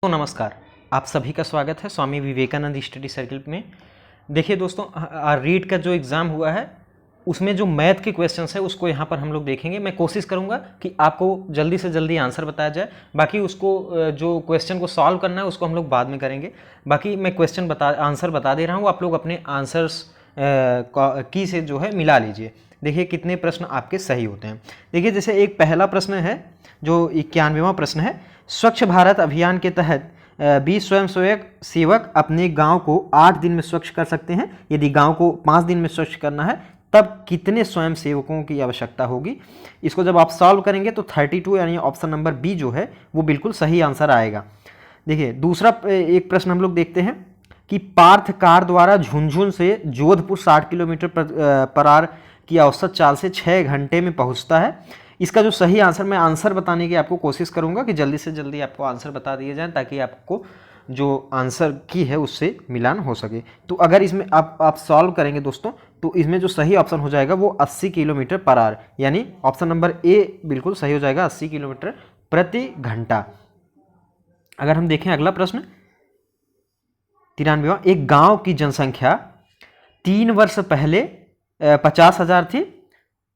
तो नमस्कार, आप सभी का स्वागत है स्वामी विवेकानंद स्टडी सर्किल में। देखिए दोस्तों, रीट का जो एग्ज़ाम हुआ है उसमें जो मैथ के क्वेश्चंस है उसको यहाँ पर हम लोग देखेंगे। मैं कोशिश करूँगा कि आपको जल्दी से जल्दी आंसर बताया जाए। बाकी उसको जो क्वेश्चन को सॉल्व करना है उसको हम लोग बाद में करेंगे। बाकी मैं आंसर बता दे रहा हूँ, आप लोग अपने आंसर्स की से जो है मिला लीजिए। देखिए कितने प्रश्न आपके सही होते हैं। देखिए जैसे एक पहला प्रश्न है जो 91वां प्रश्न है। स्वच्छ भारत अभियान के तहत 20 स्वयं सेवक अपने गांव को 8 दिन में स्वच्छ कर सकते हैं। यदि गांव को 5 दिन में स्वच्छ करना है तब कितने स्वयं सेवकों की आवश्यकता होगी। इसको जब आप सॉल्व करेंगे तो 32 यानी ऑप्शन नंबर बी जो है वो बिल्कुल सही आंसर आएगा। देखिए दूसरा एक प्रश्न हम लोग देखते हैं कि पार्थ कार द्वारा झुंझुन से जोधपुर 60 किलोमीटर पर आवर की औसत चाल से 6 घंटे में पहुंचता है। इसका जो सही आंसर, मैं आंसर बताने की आपको कोशिश करूंगा कि जल्दी से जल्दी आपको आंसर बता दिए जाएं ताकि आपको जो आंसर की है उससे मिलान हो सके। तो अगर इसमें आप सॉल्व करेंगे दोस्तों तो इसमें जो सही ऑप्शन हो जाएगा वो 80 किलोमीटर पर आवर, यानी ऑप्शन नंबर ए बिल्कुल सही हो जाएगा, 80 किलोमीटर प्रति घंटा। अगर हम देखें अगला प्रश्न 93वां, एक गांव की जनसंख्या 3 वर्ष पहले 50,000 थी।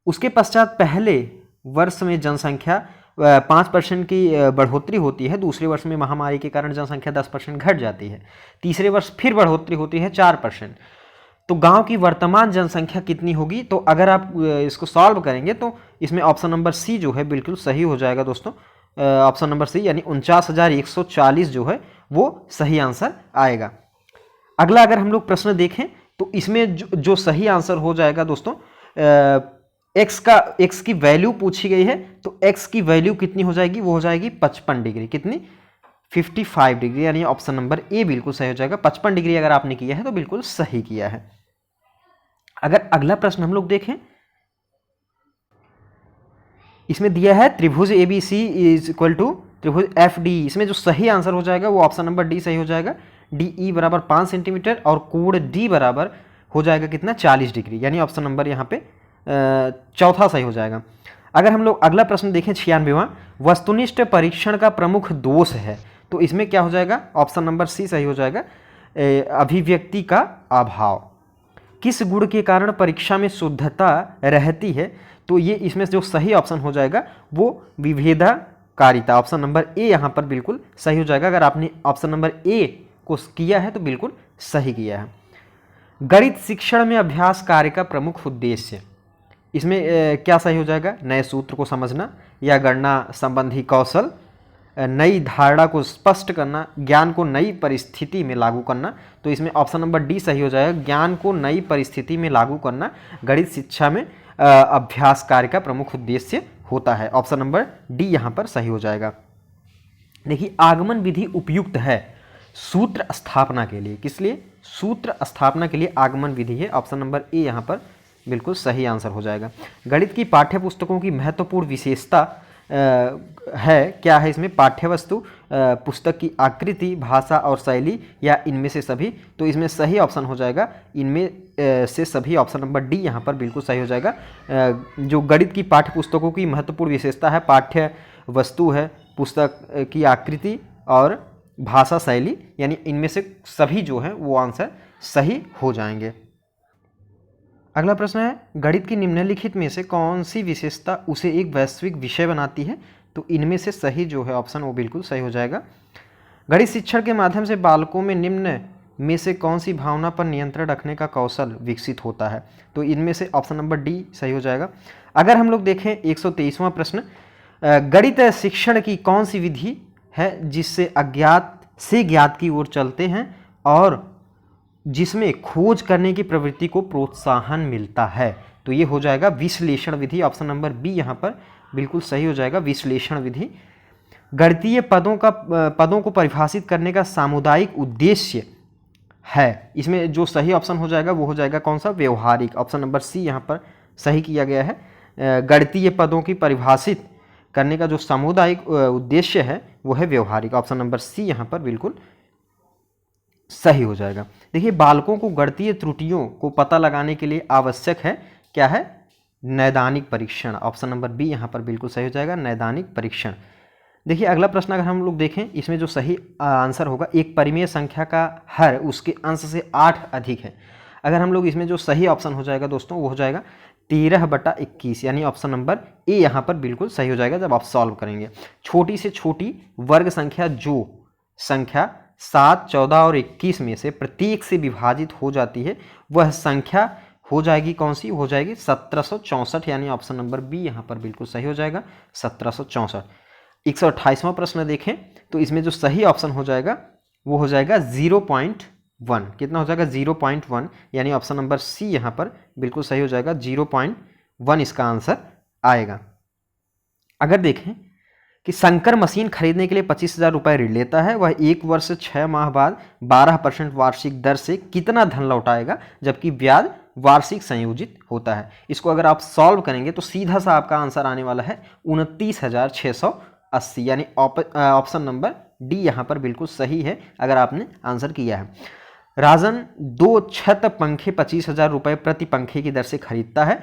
उसके पश्चात पहले वर्ष में जनसंख्या 5% की बढ़ोतरी होती है। दूसरे वर्ष में महामारी के कारण जनसंख्या 10% घट जाती है। तीसरे वर्ष फिर बढ़ोतरी होती है 4%। तो गांव की वर्तमान जनसंख्या कितनी होगी? तो अगर आप इसको सॉल्व करेंगे तो इसमें ऑप्शन नंबर सी जो है बिल्कुल सही हो जाएगा दोस्तों। ऑप्शन नंबर सी यानी 49,140 जो है वो सही आंसर आएगा। अगला अगर हम लोग प्रश्न देखें तो इसमें जो सही आंसर हो जाएगा दोस्तों, एक्स की वैल्यू पूछी गई है तो एक्स की वैल्यू कितनी हो जाएगी? वो हो जाएगी 55 डिग्री। कितनी? 55 डिग्री, यानी ऑप्शन नंबर ए बिल्कुल सही हो जाएगा। 55 डिग्री अगर आपने किया है तो बिल्कुल सही किया है। अगर अगला प्रश्न हम लोग देखें, इसमें दिया है त्रिभुज ABC इज इक्वल टू त्रिभुज FD। इसमें जो सही आंसर हो जाएगा वो ऑप्शन नंबर डी सही हो जाएगा। DE बराबर 5 सेंटीमीटर और कोण D बराबर हो जाएगा कितना? 40 डिग्री, यानी ऑप्शन नंबर यहाँ पे चौथा सही हो जाएगा। अगर हम लोग अगला प्रश्न देखें 96वां, वस्तुनिष्ठ परीक्षण का प्रमुख दोष है, तो इसमें क्या हो जाएगा? ऑप्शन नंबर सी सही हो जाएगा, अभिव्यक्ति का अभाव। किस गुण के कारण परीक्षा में शुद्धता रहती है? तो ये इसमें जो सही ऑप्शन हो जाएगा वो विभेदकारिता। ऑप्शन नंबर ए यहाँ पर बिल्कुल सही हो जाएगा। अगर आपने ऑप्शन नंबर ए को किया है तो बिल्कुल सही किया है। गणित शिक्षण में अभ्यास कार्य का प्रमुख उद्देश्य, इसमें क्या सही हो जाएगा? नए सूत्र को समझना या गणना संबंधी कौशल, नई धारणा को स्पष्ट करना, ज्ञान को नई परिस्थिति में लागू करना। तो इसमें ऑप्शन नंबर डी सही हो जाएगा, ज्ञान को नई परिस्थिति में लागू करना गणित शिक्षा में अभ्यास कार्य का प्रमुख उद्देश्य होता है। ऑप्शन नंबर डी यहाँ पर सही हो जाएगा। देखिए आगमन विधि उपयुक्त है सूत्र स्थापना के लिए। किस लिए? सूत्र स्थापना के लिए आगमन विधि है। ऑप्शन नंबर ए यहाँ पर बिल्कुल सही आंसर हो जाएगा। गणित की पाठ्य पुस्तकों की महत्वपूर्ण विशेषता है क्या है? इसमें पाठ्यवस्तु, पुस्तक की आकृति, भाषा और शैली, या इनमें से सभी? तो इसमें सही ऑप्शन हो जाएगा इनमें से सभी। ऑप्शन नंबर डी यहाँ पर बिल्कुल सही हो जाएगा। जो गणित की पाठ्य पुस्तकों की महत्वपूर्ण विशेषता है, पाठ्य वस्तु है, पुस्तक की आकृति और भाषा शैली, यानी इनमें से सभी जो है वो आंसर सही हो जाएंगे। अगला प्रश्न है, गणित की निम्नलिखित में से कौन सी विशेषता उसे एक वैश्विक विषय बनाती है? तो इनमें से सही जो है ऑप्शन वो बिल्कुल सही हो जाएगा। गणित शिक्षण के माध्यम से बालकों में निम्न में से कौन सी भावना पर नियंत्रण रखने का कौशल विकसित होता है? तो इनमें से ऑप्शन नंबर डी सही हो जाएगा। अगर हम लोग देखें 123वां प्रश्न, गणित शिक्षण की कौन सी विधि है जिससे अज्ञात से ज्ञात की ओर चलते हैं और जिसमें खोज करने की प्रवृत्ति को प्रोत्साहन मिलता है? तो ये हो जाएगा विश्लेषण विधि। ऑप्शन नंबर बी यहाँ पर बिल्कुल सही हो जाएगा, विश्लेषण विधि। गणितीय पदों को परिभाषित करने का सामुदायिक उद्देश्य है, इसमें जो सही ऑप्शन हो जाएगा वो हो जाएगा कौन सा? व्यवहारिक। ऑप्शन नंबर सी यहाँ पर सही किया गया है। गणितीय पदों की परिभाषित करने का जो सामुदायिक उद्देश्य है वो है व्यवहारिक। ऑप्शन नंबर सी यहाँ पर बिल्कुल सही हो जाएगा। देखिए बालकों को गणितीय त्रुटियों को पता लगाने के लिए आवश्यक है क्या है? नैदानिक परीक्षण। ऑप्शन नंबर बी यहाँ पर बिल्कुल सही हो जाएगा, नैदानिक परीक्षण। देखिए अगला प्रश्न अगर हम लोग देखें, इसमें जो सही आंसर होगा, एक परिमेय संख्या का हर उसके अंश से 8 अधिक है। अगर हम लोग इसमें जो सही ऑप्शन हो जाएगा दोस्तों वो हो जाएगा 13/21, यानी ऑप्शन नंबर ए यहाँ पर बिल्कुल सही हो जाएगा जब आप सॉल्व करेंगे। छोटी से छोटी वर्ग संख्या जो संख्या 7, 14 और 21 में से प्रत्येक से विभाजित हो जाती है वह संख्या हो जाएगी कौन सी, हो जाएगी 1764, यानी ऑप्शन नंबर बी यहाँ पर बिल्कुल सही हो जाएगा 1764। 128वां प्रश्न देखें तो इसमें जो सही ऑप्शन हो जाएगा वो हो जाएगा 0.1। कितना हो जाएगा 0.1, यानी ऑप्शन नंबर सी यहाँ पर बिल्कुल सही हो जाएगा 0.1 इसका आंसर आएगा। अगर देखें कि शंकर मशीन खरीदने के लिए 25,000 रुपये ऋण लेता है, वह 1 वर्ष 6 माह बाद 12% वार्षिक दर से कितना धन लौटाएगा जबकि ब्याज वार्षिक संयोजित होता है। इसको अगर आप सॉल्व करेंगे तो सीधा सा आपका आंसर आने वाला है 29,680, यानी ऑप्शन नंबर डी यहाँ पर बिल्कुल सही है अगर आपने आंसर किया है। राजन 2 छत पंखे 25,000 रुपये प्रति पंखे की दर से खरीदता है,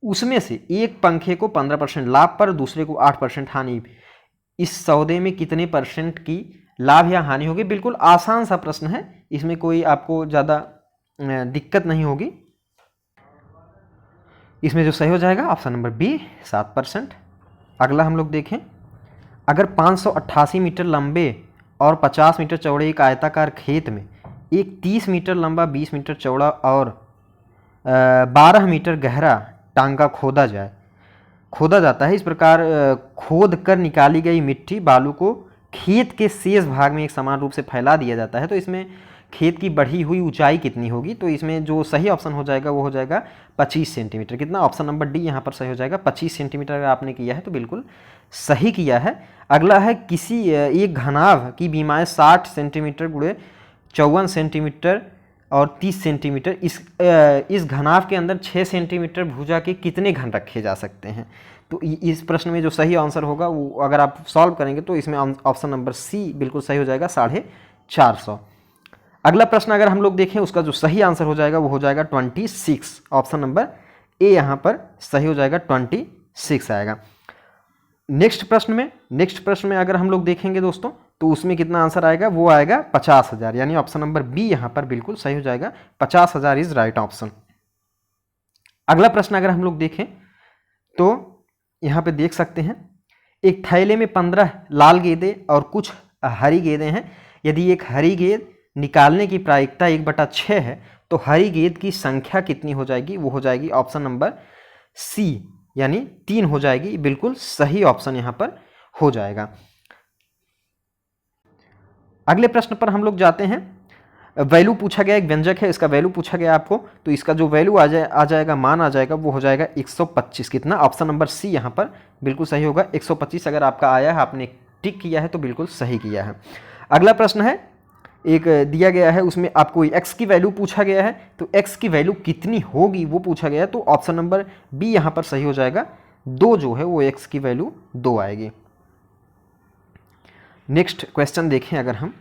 उसमें से एक पंखे को 15% लाभ पर, दूसरे को 8% हानि। इस सौदे में कितने % की लाभ या हानि होगी? बिल्कुल आसान सा प्रश्न है, इसमें कोई आपको ज़्यादा दिक्कत नहीं होगी। इसमें जो सही हो जाएगा ऑप्शन नंबर बी 7%। अगला हम लोग देखें, अगर 588 मीटर लंबे और 50 मीटर चौड़े एक आयताकार खेत में एक 30 मीटर लंबा, 20 मीटर चौड़ा और 12 मीटर गहरा टांगा खोदा जाता है, इस प्रकार खोद कर निकाली गई मिट्टी बालू को खेत के शेष भाग में एक समान रूप से फैला दिया जाता है, तो इसमें खेत की बढ़ी हुई ऊंचाई कितनी होगी? तो इसमें जो सही ऑप्शन हो जाएगा वो हो जाएगा 25 सेंटीमीटर। कितना? ऑप्शन नंबर डी यहाँ पर सही हो जाएगा 25 सेंटीमीटर। अगर आपने किया है तो बिल्कुल सही किया है। अगला है, किसी एक घनाभ की बीमाएँ 60 सेंटीमीटर गुणे 54 सेंटीमीटर और 30 सेंटीमीटर, इस घनाभ के अंदर 6 सेंटीमीटर भुजा के कितने घन रखे जा सकते हैं? तो इस प्रश्न में जो सही आंसर होगा वो अगर आप सॉल्व करेंगे तो इसमें ऑप्शन नंबर सी बिल्कुल सही हो जाएगा 450। अगला प्रश्न अगर हम लोग देखें उसका जो सही आंसर हो जाएगा वो हो जाएगा 26। ऑप्शन नंबर ए यहाँ पर सही हो जाएगा 26 आएगा। नेक्स्ट प्रश्न में अगर हम लोग देखेंगे दोस्तों तो उसमें कितना आंसर आएगा? वो आएगा 50,000, यानी ऑप्शन नंबर बी यहाँ पर बिल्कुल सही हो जाएगा 50,000 इज राइट ऑप्शन। अगला प्रश्न अगर हम लोग देखें तो यहाँ पे देख सकते हैं, एक थैले में 15 लाल गेंदें और कुछ हरी गेंदें हैं। यदि एक हरी गेंद निकालने की प्रायिकता 1/6 है तो हरी गेंद की संख्या कितनी हो जाएगी? वो हो जाएगी ऑप्शन नंबर सी, यानी 3 हो जाएगी। बिल्कुल सही ऑप्शन यहाँ पर हो जाएगा। अगले प्रश्न पर हम लोग जाते हैं। वैल्यू पूछा गया, एक व्यंजक है, इसका वैल्यू पूछा गया आपको, तो इसका जो वैल्यू आ जाएगा मान आ जाएगा वो हो जाएगा 125। कितना? ऑप्शन नंबर सी यहाँ पर बिल्कुल सही होगा 125। अगर आपका आया है, आपने टिक किया है तो बिल्कुल सही किया है। अगला प्रश्न है, एक दिया गया है उसमें आपको x की वैल्यू पूछा गया है, तो x की वैल्यू कितनी होगी वो पूछा गया है, तो ऑप्शन नंबर बी यहाँ पर सही हो जाएगा 2 जो है वो x की वैल्यू 2 आएगी। नेक्स्ट क्वेश्चन देखें, अगर हम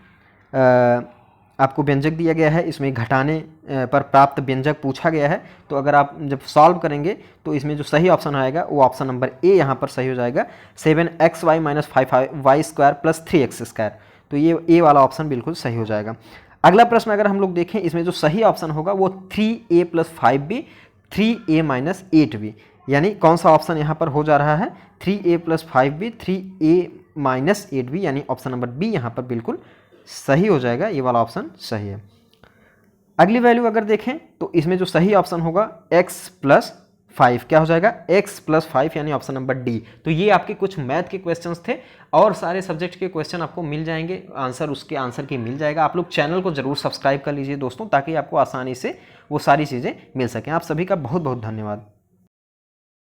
आपको व्यंजक दिया गया है, इसमें घटाने पर प्राप्त व्यंजक पूछा गया है, तो अगर आप जब सॉल्व करेंगे तो इसमें जो सही ऑप्शन आएगा वो ऑप्शन नंबर ए यहाँ पर सही हो जाएगा 7xy - 5y² + 3x²। तो ये ए वाला ऑप्शन बिल्कुल सही हो जाएगा। अगला प्रश्न अगर हम लोग देखें, इसमें जो सही ऑप्शन होगा वो 3a + 5b 3a - 8b, यानी कौन सा ऑप्शन यहाँ पर हो जा रहा है? 3a + 5b 3a - 8b, यानी ऑप्शन नंबर बी यहाँ पर बिल्कुल सही हो जाएगा। ये वाला ऑप्शन सही है। अगली वैल्यू अगर देखें तो इसमें जो सही ऑप्शन होगा x + 5, क्या हो जाएगा? x + 5, यानी ऑप्शन नंबर डी। तो ये आपके कुछ मैथ के क्वेश्चंस थे और सारे सब्जेक्ट के क्वेश्चन आपको मिल जाएंगे, उसके आंसर की मिल जाएगा। आप लोग चैनल को जरूर सब्सक्राइब कर लीजिए दोस्तों, ताकि आपको आसानी से वो सारी चीज़ें मिल सकें। आप सभी का बहुत बहुत धन्यवाद।